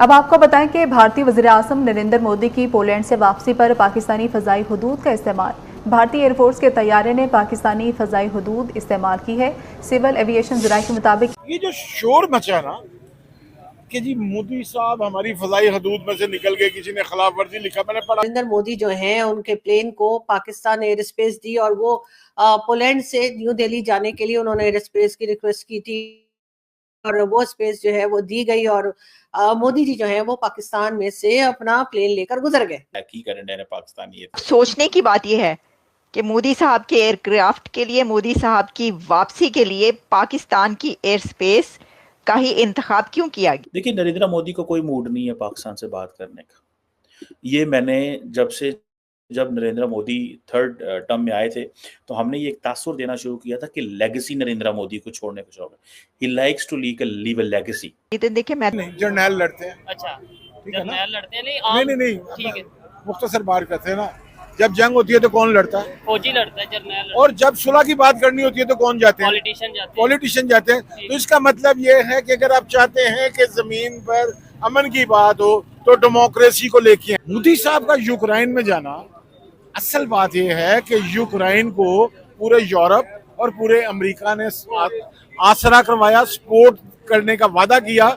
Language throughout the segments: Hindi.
अब आपको बताएं कि भारतीय वज़ीर-ए-आज़म नरेंद्र मोदी की पोलैंड से वापसी पर पाकिस्तानी फ़ज़ाई हदूद का इस्तेमाल। भारतीय एयरफोर्स के तैयारे ने पाकिस्तानी फ़ज़ाई हदूद इस्तेमाल की है। सिविल एविएशन ज़राए के मुताबिक ये जो शोर मचा ना कि जी मोदी साहब हमारी फजाई हदूद में से निकल गए, किसी ने खिलाफ वर्जी लिखा, मैंने पढ़ा। नरेंद्र मोदी जो हैं उनके प्लेन को पाकिस्तान एयर स्पेस दी और वो पोलैंड से न्यू दिल्ली जाने के लिए उन्होंने एयर स्पेस की रिक्वेस्ट की थी और वो स्पेस जो है वो दी गई और मोदी जी जो है वो पाकिस्तान में से अपना प्लेन लेकर गुजर गए। की करंट है पाकिस्तानी। सोचने की बात यह है कि मोदी साहब के एयरक्राफ्ट के लिए, मोदी साहब की वापसी के लिए पाकिस्तान की एयर स्पेस का ही इंतखाब क्यों किया गया? देखिए, नरेंद्र मोदी को कोई मूड नहीं है पाकिस्तान से बात करने का। ये मैंने जब नरेंद्र मोदी थर्ड टर्म में आए थे तो हमने ये एक तासुर देना शुरू किया था कि लेगेसी नरेंद्र मोदी को छोड़ने का शौक है। He likes to leave a legacy. देखिए, मैं नहीं, जर्नैल लड़ते हैं। अच्छा, ठीक है ना? जर्नैल लड़ते हैं? नहीं, ठीक है। मुख्तसर बात करते हैं ना। जब जंग होती है तो कौन लड़ता है? फौजी लड़ता है, जर्नैल और जब सुलह की बात करनी होती है तो कौन जाते हैं? पॉलिटिशियन जाते हैं। तो इसका मतलब ये है कि अगर आप चाहते हैं कि जमीन पर अमन की बात हो तो डेमोक्रेसी को लेके मोदी साहब का यूक्रेन में जाना, असल बात यह है कि यूक्रेन को पूरे यूरोप और पूरे अमेरिका ने आसरा करवाया, सपोर्ट करने का वादा किया,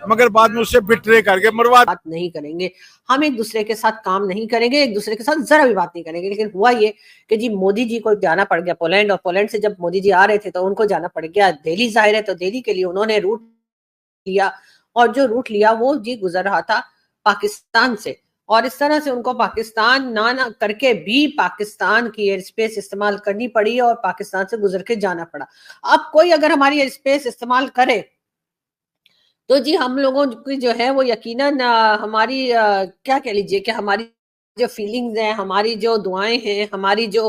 मगर बाद में उसे बिट्रे करके मरवा। बात नहीं करेंगे, हम एक दूसरे के साथ काम नहीं करेंगे, एक दूसरे के साथ जरा भी बात नहीं करेंगे। लेकिन हुआ ये कि जी मोदी जी को जाना पड़ गया पोलैंड, और पोलैंड से जब मोदी जी आ रहे थे तो उनको जाना पड़ गया दिल्ली। जाहिर है तो दिल्ली के लिए उन्होंने रूट लिया और जो रूट लिया वो जी गुजर रहा था पाकिस्तान से, और इस तरह से उनको पाकिस्तान ना करके भी पाकिस्तान की एयर स्पेस इस्तेमाल करनी पड़ी और पाकिस्तान से गुजर के जाना पड़ा। अब कोई अगर हमारी एयर स्पेस इस्तेमाल करे तो जी हम लोगों की जो है वो यकीनन हमारी क्या कह लीजिए कि हमारी जो फीलिंग्स हैं, हमारी जो दुआएं हैं, हमारी जो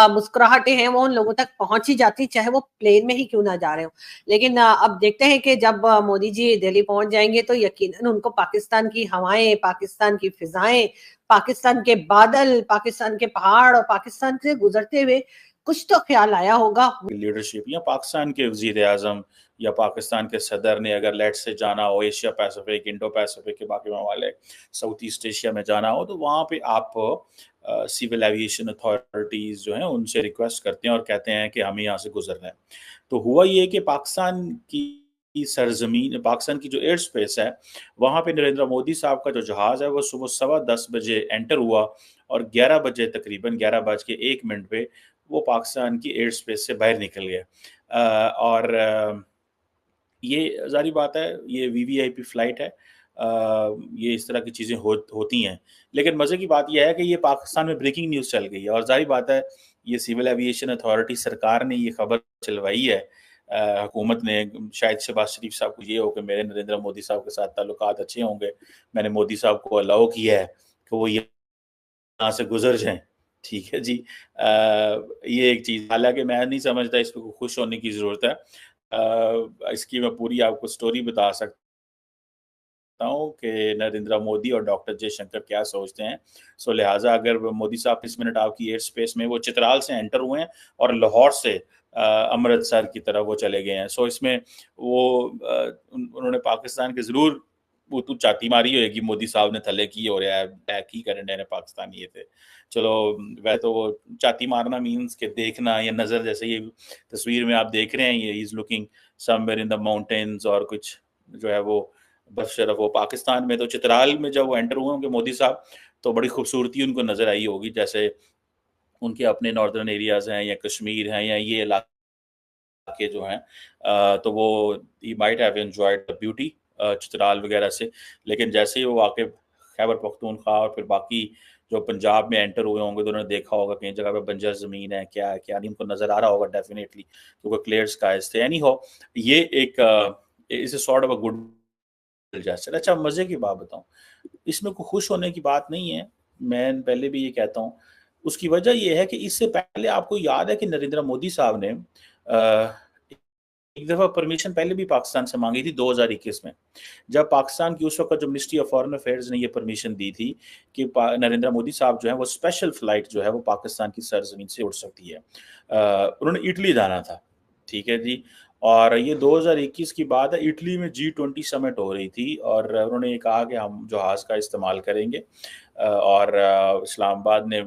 मुस्कुराहटें हैं वो उन लोगों तक पहुंच ही जाती, चाहे वो प्लेन में ही क्यों ना जा रहे हो। लेकिन अब देखते हैं कि जब मोदी जी दिल्ली पहुंच जाएंगे तो यकीनन उनको पाकिस्तान की हवाएं, पाकिस्तान की फिजाएं, पाकिस्तान के बादल, पाकिस्तान के पहाड़ और पाकिस्तान से गुजरते हुए कुछ तो ख्याल आया होगा। लीडरशिप या पाकिस्तान के वज़ीर-ए-आज़म या पाकिस्तान के सदर ने अगर लेट से जाना हो एशिया पैसिफिक, इंडो पैसिफिक के बाकी ममालिक, साउथ ईस्ट एशिया में जाना हो तो वहाँ पे आप सिविल एविएशन अथॉरिटीज़ जो हैं उनसे रिक्वेस्ट करते हैं और कहते हैं कि हमें यहाँ से गुजरना है। तो हुआ ये कि पाकिस्तान की सरजमीन, पाकिस्तान की जो एयर स्पेस है वहाँ पे नरेंद्र मोदी साहब का जो जहाज़ है वो सुबह 10:15 बजे एंटर हुआ और 11 बजे तकरीबन 11:01 पे वो पाकिस्तान की एयर स्पेस से बाहर निकल गया। और ये ज़ाहिर बात है, ये वीवीआईपी फ्लाइट है। ये इस तरह की चीज़ें होती हैं। लेकिन मज़े की बात ये है कि ये पाकिस्तान में ब्रेकिंग न्यूज़ चल गई है और ज़ाहिर बात है, ये सिविल एविएशन अथॉरिटी सरकार ने ये खबर चलवाई है। हुकूमत ने, शायद शहबाज शरीफ साहब को ये हो कि मेरे नरेंद्र मोदी साहब के साथ ताल्लुकात अच्छे होंगे, मैंने मोदी साहब को अलाउ किया है कि वो यहाँ से गुजर जाएँ। ठीक है जी। ये एक चीज़, हालाँकि मैं नहीं समझता इस पे कोई खुश होने की ज़रूरत है। इसकी मैं पूरी आपको स्टोरी बता सकता हूँ कि नरेंद्र मोदी और डॉक्टर जयशंकर क्या सोचते हैं। सो लिहाज़ा अगर मोदी साहब इस मिनट आपकी एयर स्पेस में वो चित्राल से एंटर हुए हैं और लाहौर से अमृतसर की तरफ वो चले गए हैं। सो इसमें वो उन्होंने पाकिस्तान के ज़रूर वो तो चाती मारी होगी मोदी साहब ने थले की और यार बैक ही करने पाकिस्तानी ये थे। चलो, वह तो वो चाती मारना मीन्स के देखना या नज़र, जैसे ये तस्वीर में आप देख रहे हैं, ये is looking somewhere in the mountains और कुछ जो है वो बर्फ-शरफ वो पाकिस्तान में। तो चित्राल में जब वो एंटर हुए होंगे मोदी साहब तो बड़ी खूबसूरती उनको नज़र आई होगी, जैसे उनके अपने नॉर्दर्न एरियाज़ हैं या कश्मीर हैं या ये इलाके जो हैं। तो वो he might have enjoyed the beauty Chitral वगैरह से। लेकिन जैसे ही वो आके खैबर पख्तूनख्वा और फिर बाकी जो पंजाब में एंटर हुए होंगे तो उन्होंने देखा होगा कई जगह पे बंजर ज़मीन है, क्या है, क्या नहीं, उनको नज़र आ रहा होगा डेफ़िनेटली, क्योंकि क्लियर स्काइज़ थे। एनी हाउ, ये एक it's a sort of a good gesture. अच्छा, मज़े की बात बताऊँ, इसमें कोई खुश होने की बात नहीं है, मैं पहले भी ये कहता हूँ। उसकी वजह ये है कि इससे पहले आपको याद है कि नरेंद्र मोदी साहब ने एक दफ़ा परमिशन पहले भी पाकिस्तान से माँगी थी 2021 में। जब पाकिस्तान की उस वक़्त जो मिनिस्ट्री ऑफ फॉरेन अफेयर्स ने ये परमिशन दी थी कि नरेंद्र मोदी साहब जो है वो स्पेशल फ्लाइट जो है वो पाकिस्तान की सरज़मीन से उड़ सकती है। उन्होंने इटली जाना था, ठीक है जी। और ये 2021 की बात है, इटली में G20 समिट हो रही थी और उन्होंने ये कहा कि हम जहाज़ का इस्तेमाल करेंगे और इस्लामाबाद ने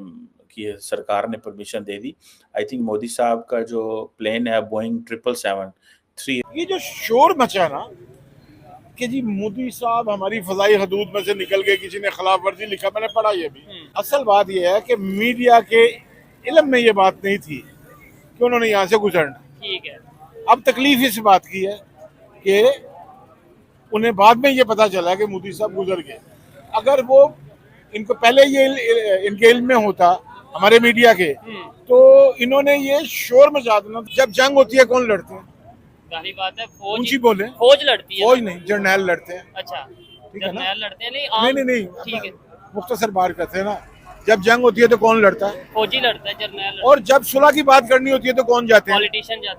की सरकार ने permission they the. I think Modi साहब का जो प्लेन है बोइंग 777-3 ये जो शोर मचा ना कि जी मोदी साहब हमारी फजाई हदूद में से निकल गए, किसी ने खिलाफ वर्जी लिखा, मैंने पढ़ा ये भी। असल बात ये है कि मीडिया के इल्म में ये बात नहीं थी कि उन्होंने यहाँ से गुजरना। ठीक है। अब तकलीफ इस बात की है कि उन्हें बाद में ये पता चला कि मोदी साहब गुजर गए। अगर वो इनको पहले ये इनके इल्म में होता हमारे मीडिया के, तो इन्होंने ये शोर मचा देना। जब जंग होती है कौन लड़ते हैं? जाहिर बात है फौज। ऊंची बोले। फौज लड़ती है। फौज नहीं, जर्नैल लड़ते हैं। अच्छा, ठीक है ना? जर्नैल लड़ते हैं। नहीं ठीक है, मुख्तसर बात करते हैं ना। जब जंग होती है तो कौन लड़ता है? फौजी लड़ता है, जर्नैल। और जब सुलह की बात करनी होती है तो कौन जाते हैं?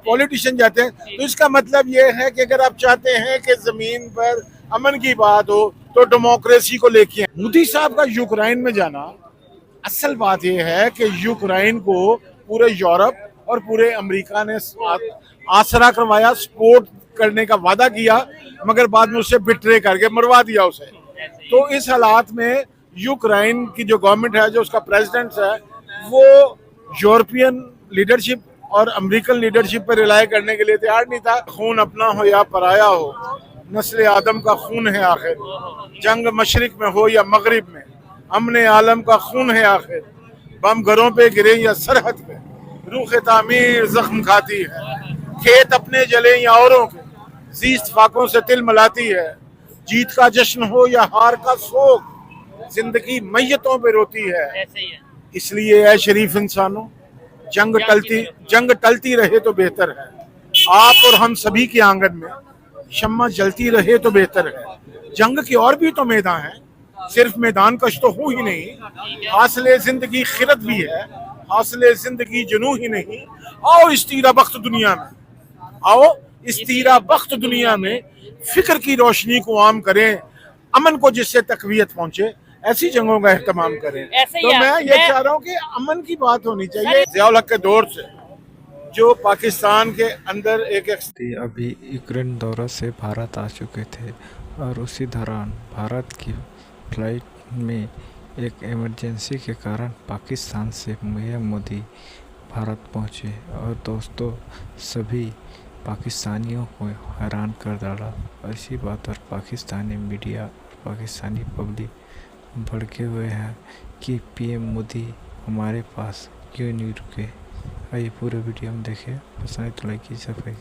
पॉलिटिशियन जाते हैं। तो इसका मतलब ये है कि अगर आप चाहते हैं कि जमीन पर अमन की बात हो तो डेमोक्रेसी को लेके मोदी साहब का यूक्रेन में जाना, असल बात यह है कि यूक्रेन को पूरे यूरोप और पूरे अमेरिका ने आसरा करवाया, सपोर्ट करने का वादा किया, मगर बाद में उसे बिट्रे करके मरवा दिया उसे। तो इस हालात में यूक्रेन की जो गवर्नमेंट है, जो उसका प्रेसिडेंट है, वो यूरोपियन लीडरशिप और अमेरिकन लीडरशिप पर रिलाय करने के लिए तैयार नहीं था। खून अपना हो या पराया हो, नस्ल आदम का खून है आखिर। जंग मशरिक में हो या मगरिब में, अमने आलम का खून है आखिर। बम घरों पे गिरे या सरहद पे, रूह तामीर जख्म खाती है। खेत अपने जले या औरों के, जीस्त फाकों से तिल मिलाती है। जीत का जश्न हो या हार का शोक, जिंदगी मैयतों पे रोती है। इसलिए ऐ शरीफ इंसानों, जंग टलती रहे तो बेहतर है। आप और हम सभी के आंगन में शम्मा जलती रहे तो बेहतर है। जंग के और भी तो मैदान हैं, सिर्फ मैदान कश तो हो ही नहीं। हासिले जिंदगी खिरत भी है, हासिले जिंदगी जुनू ही नहीं। आओ इस तीरा बख्त दुनिया में, आओ इस तीरा बख्त दुनिया में फिक्र की रोशनी को आम करें। अमन को जिससे तकवीयत पहुंचे, ऐसी जंगों का एहतमाम करें। तो मैं ये चाह रहा हूँ कि अमन की बात होनी चाहिए। ज़ियाउल हक के दौर से जो पाकिस्तान के अंदर एक अभी यूक्रेन दौरा से भारत आ चुके थे और उसी दौरान भारत की फ्लाइट में एक इमरजेंसी के कारण पाकिस्तान से पीएम मोदी भारत पहुंचे और दोस्तों सभी पाकिस्तानियों को हैरान कर डाला। इसी बात पर पाकिस्तानी मीडिया, पाकिस्तानी पब्लिक भड़के हुए हैं कि पीएम मोदी हमारे पास क्यों नहीं रुके। आइए पूरे वीडियो में देखें। पसंद तो लाइक कीजिए।